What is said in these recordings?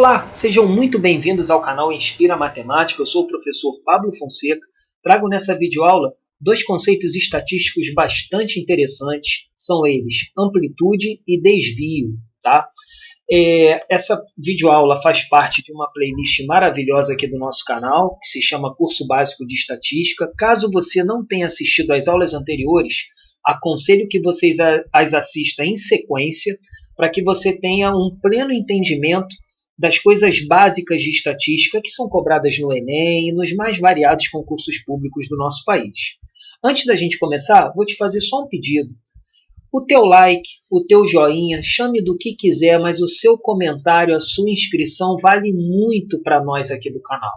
Olá, sejam muito bem-vindos ao canal Inspira Matemática. Eu sou o professor Pablo Fonseca. Trago nessa videoaula dois conceitos estatísticos bastante interessantes. São eles amplitude e desvio, tá? Essa videoaula faz parte de uma playlist maravilhosa aqui do nosso canal, que se chama Curso Básico de Estatística. Caso você não tenha assistido às aulas anteriores, aconselho que vocês as assistam em sequência, para que você tenha um pleno entendimento das coisas básicas de estatística que são cobradas no Enem e nos mais variados concursos públicos do nosso país. Antes da gente começar, vou te fazer só um pedido. O teu like, o teu joinha, chame do que quiser, mas o seu comentário, a sua inscrição vale muito para nós aqui do canal.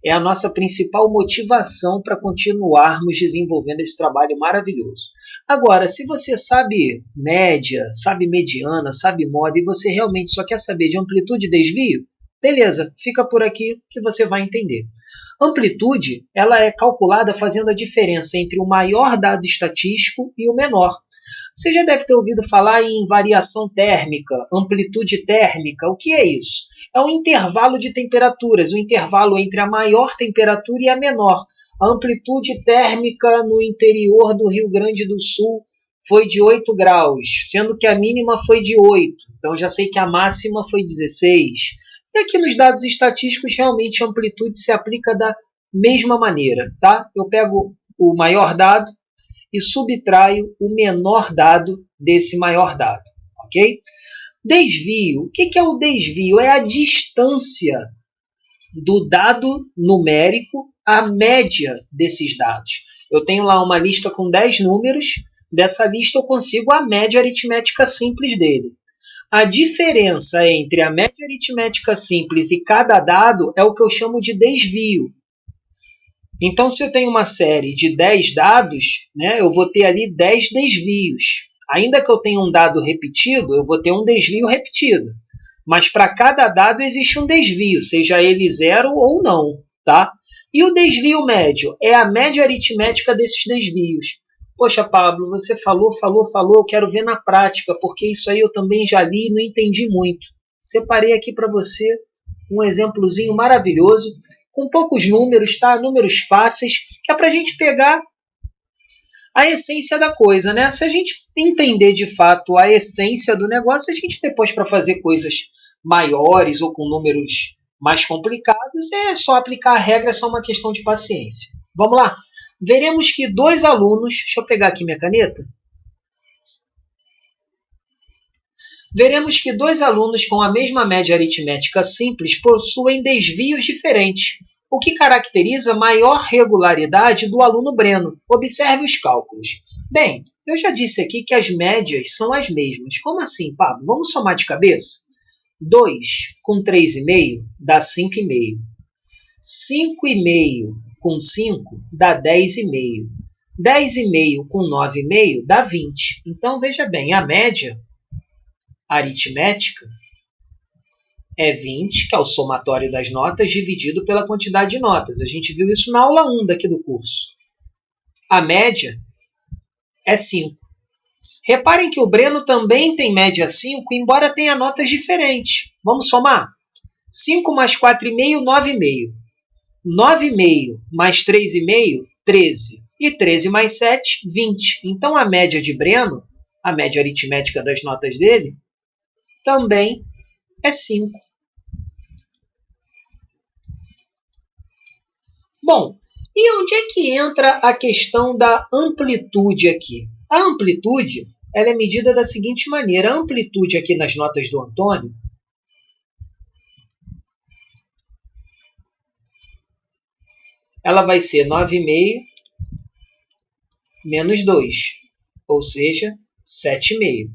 É a nossa principal motivação para continuarmos desenvolvendo esse trabalho maravilhoso. Agora, se você sabe média, sabe mediana, sabe moda e você realmente só quer saber de amplitude e desvio, beleza, fica por aqui que você vai entender. Amplitude, ela é calculada fazendo a diferença entre o maior dado estatístico e o menor. Você já deve ter ouvido falar em variação térmica, amplitude térmica. O que é isso? É um intervalo de temperaturas, o intervalo entre a maior temperatura e a menor. A amplitude térmica no interior do Rio Grande do Sul foi de 8 graus, sendo que a mínima foi de 8. Então já sei que a máxima foi 16. E aqui nos dados estatísticos, realmente a amplitude se aplica da mesma maneira, tá? Eu pego o maior dado e subtraio o menor dado desse maior dado, ok? Desvio. O que é o desvio? É a distância do dado numérico à média desses dados. Eu tenho lá uma lista com 10 números, dessa lista eu consigo a média aritmética simples dele. A diferença entre a média aritmética simples e cada dado é o que eu chamo de desvio. Então, se eu tenho uma série de 10 dados, né, eu vou ter ali 10 desvios. Ainda que eu tenha um dado repetido, eu vou ter um desvio repetido. Mas para cada dado existe um desvio, seja ele zero ou não, tá? E o desvio médio é a média aritmética desses desvios. Poxa, Pablo, você falou, eu quero ver na prática, porque isso aí eu também já li e não entendi muito. Separei aqui para você um exemplozinho maravilhoso, com poucos números, tá? Números fáceis, que é para a gente pegar a essência da coisa, né? Se a gente entender de fato a essência do negócio, a gente depois para fazer coisas maiores ou com números mais complicados, é só aplicar a regra, é só uma questão de paciência. Vamos lá? Veremos que dois alunos, deixa eu pegar aqui minha caneta. Veremos que dois alunos com a mesma média aritmética simples possuem desvios diferentes, o que caracteriza maior regularidade do aluno Breno. Observe os cálculos. Bem, eu já disse aqui que as médias são as mesmas. Como assim, Pablo? Vamos somar de cabeça? 2 com 3,5 dá 5,5. 5,5 com 5 dá 10,5. 10,5 com 9,5 dá 20. Então, veja bem, a média aritmética é 20, que é o somatório das notas, dividido pela quantidade de notas. A gente viu isso na aula 1 daqui do curso. A média é 5. Reparem que o Breno também tem média 5, embora tenha notas diferentes. Vamos somar? 5 mais 4,5, 9,5. 9,5 mais 3,5, 13. E 13 mais 7, 20. Então, a média de Breno, a média aritmética das notas dele, também é 5. Bom, e onde é que entra a questão da amplitude aqui? A amplitude ela é medida da seguinte maneira. A amplitude aqui nas notas do Antônio ela vai ser 9,5 menos 2, ou seja, 7,5.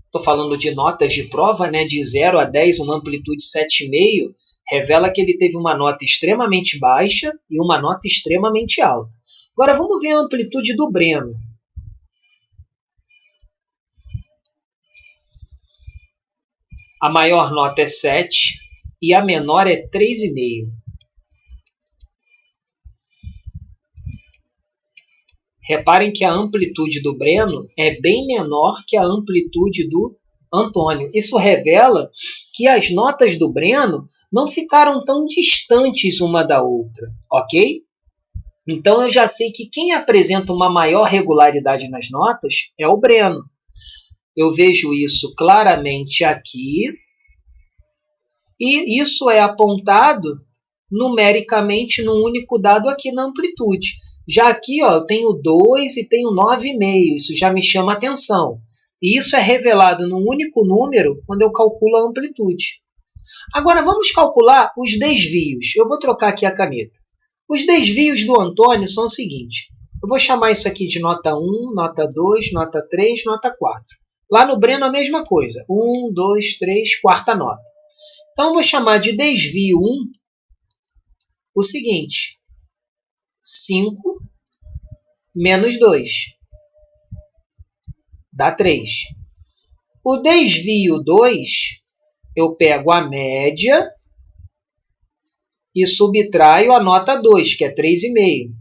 Estou falando de notas de prova, né? De 0 a 10, uma amplitude 7,5, revela que ele teve uma nota extremamente baixa e uma nota extremamente alta. Agora, vamos ver a amplitude do Breno. A maior nota é 7 e a menor é 3,5. Reparem que a amplitude do Breno é bem menor que a amplitude do Antônio. Isso revela que as notas do Breno não ficaram tão distantes uma da outra, ok? Então eu já sei que quem apresenta uma maior regularidade nas notas é o Breno. Eu vejo isso claramente aqui, e isso é apontado numericamente num único dado aqui na amplitude. Já aqui ó, eu tenho 2 e tenho 9,5, isso já me chama atenção. E isso é revelado num único número quando eu calculo a amplitude. Agora vamos calcular os desvios. Eu vou trocar aqui a caneta. Os desvios do Antônio são o seguinte. Eu vou chamar isso aqui de nota 1, nota 2, nota 3, nota 4. Lá no Breno a mesma coisa. 1, 2, 3, quarta nota. Então eu vou chamar de desvio 1 o seguinte. 5 menos 2 dá 3. O desvio 2, eu pego a média e subtraio a nota 2, que é 3,5.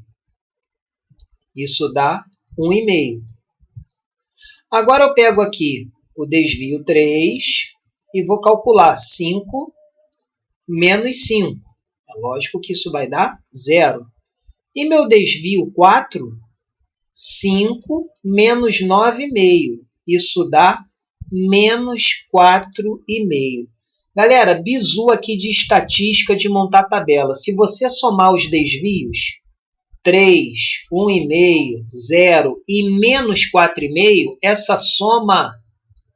Isso dá 1,5. Agora eu pego aqui o desvio 3 e vou calcular 5 menos 5. É lógico que isso vai dar 0. E meu desvio 4, 5 menos 9,5. Isso dá menos 4,5. Galera, bizu aqui de estatística de montar tabela. Se você somar os desvios, 3, 1,5, 0 e menos 4,5, essa soma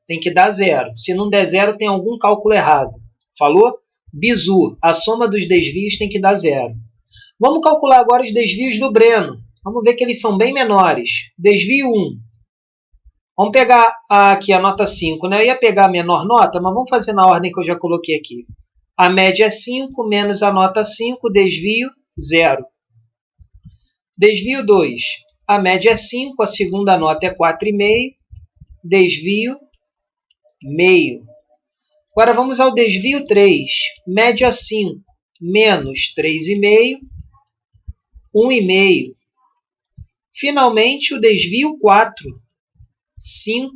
tem que dar 0. Se não der 0, tem algum cálculo errado. Falou? Bizu, a soma dos desvios tem que dar 0. Vamos calcular agora os desvios do Breno. Vamos ver que eles são bem menores. Desvio 1. Vamos pegar aqui a nota 5, né? Eu ia pegar a menor nota, mas vamos fazer na ordem que eu já coloquei aqui. A média é 5, menos a nota 5, desvio 0. Desvio 2. A média é 5, a segunda nota é 4,5, desvio meio. Agora vamos ao desvio 3. Média 5, menos 3,5, 1,5. Finalmente, o desvio 4. 5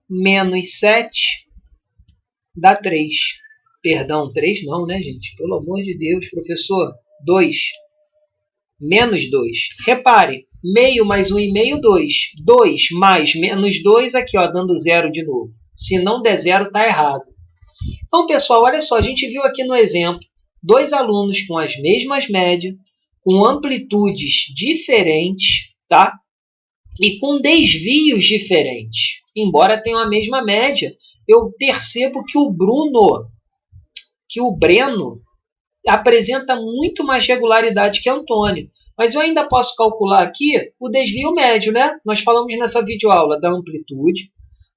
menos 7 dá 3. Perdão, 3 não, né, gente? Pelo amor de Deus, professor. 2. Menos 2. Repare, meio mais 1,5, 2. 2 mais menos 2, aqui, ó, dando 0 de novo. Se não der 0, está errado. Então, pessoal, olha só, a gente viu aqui no exemplo 2 alunos com as mesmas médias, com amplitudes diferentes, tá? E com desvios diferentes. Embora tenham a mesma média, eu percebo que o Breno, apresenta muito mais regularidade que Antônio. Mas eu ainda posso calcular aqui o desvio médio, né? Nós falamos nessa videoaula da amplitude,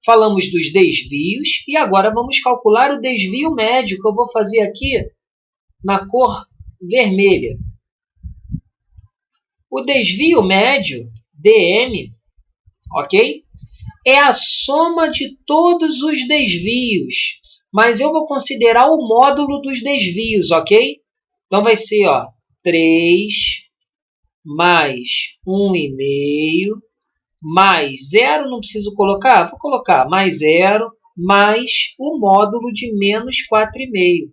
falamos dos desvios, e agora vamos calcular o desvio médio, que eu vou fazer aqui na cor vermelha. O desvio médio, DM, ok? É a soma de todos os desvios, mas eu vou considerar o módulo dos desvios, ok? Então vai ser, ó, 3 mais 1,5 mais 0, não preciso colocar? Vou colocar mais 0 mais o módulo de menos 4,5.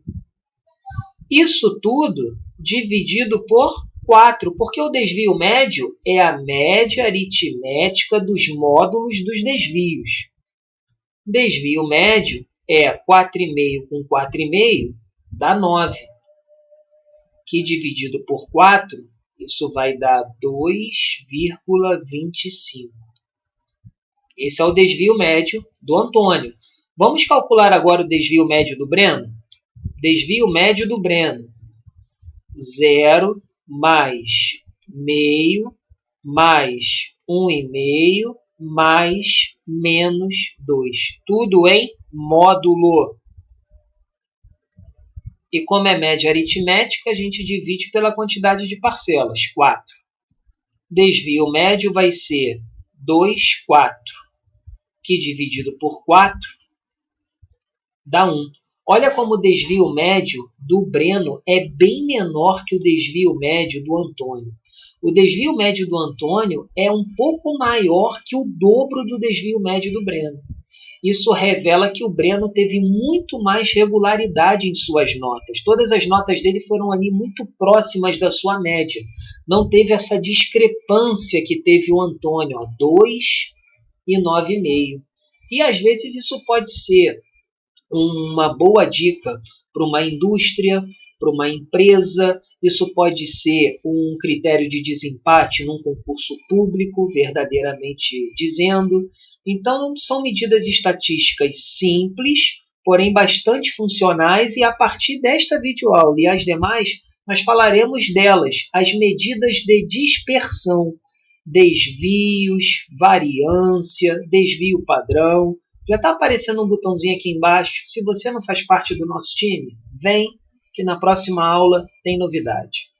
Isso tudo dividido por 4, porque o desvio médio é a média aritmética dos módulos dos desvios. Desvio médio é 4,5 com 4,5 dá 9, que dividido por 4, isso vai dar 2,25. Esse é o desvio médio do Antônio. Vamos calcular agora o desvio médio do Breno? Desvio médio do Breno. 0 mais meio mais 1,5 mais menos 2. Tudo em módulo. E como é média aritmética, a gente divide pela quantidade de parcelas, 4. Desvio médio vai ser 2, 4, que dividido por 4 dá 1. Olha como o desvio médio do Breno é bem menor que o desvio médio do Antônio. O desvio médio do Antônio é um pouco maior que o dobro do desvio médio do Breno. isso revela que o Breno teve muito mais regularidade em suas notas. Todas as notas dele foram ali muito próximas da sua média. Não teve essa discrepância que teve o Antônio, 2 e 9,5. E às vezes isso pode ser uma boa dica para uma indústria, para uma empresa, isso pode ser um critério de desempate num concurso público, verdadeiramente dizendo. Então, são medidas estatísticas simples, porém bastante funcionais, e a partir desta videoaula e as demais, nós falaremos delas, as medidas de dispersão, desvios, variância, desvio padrão. Já está aparecendo um botãozinho aqui embaixo. Se você não faz parte do nosso time, vem que na próxima aula tem novidade.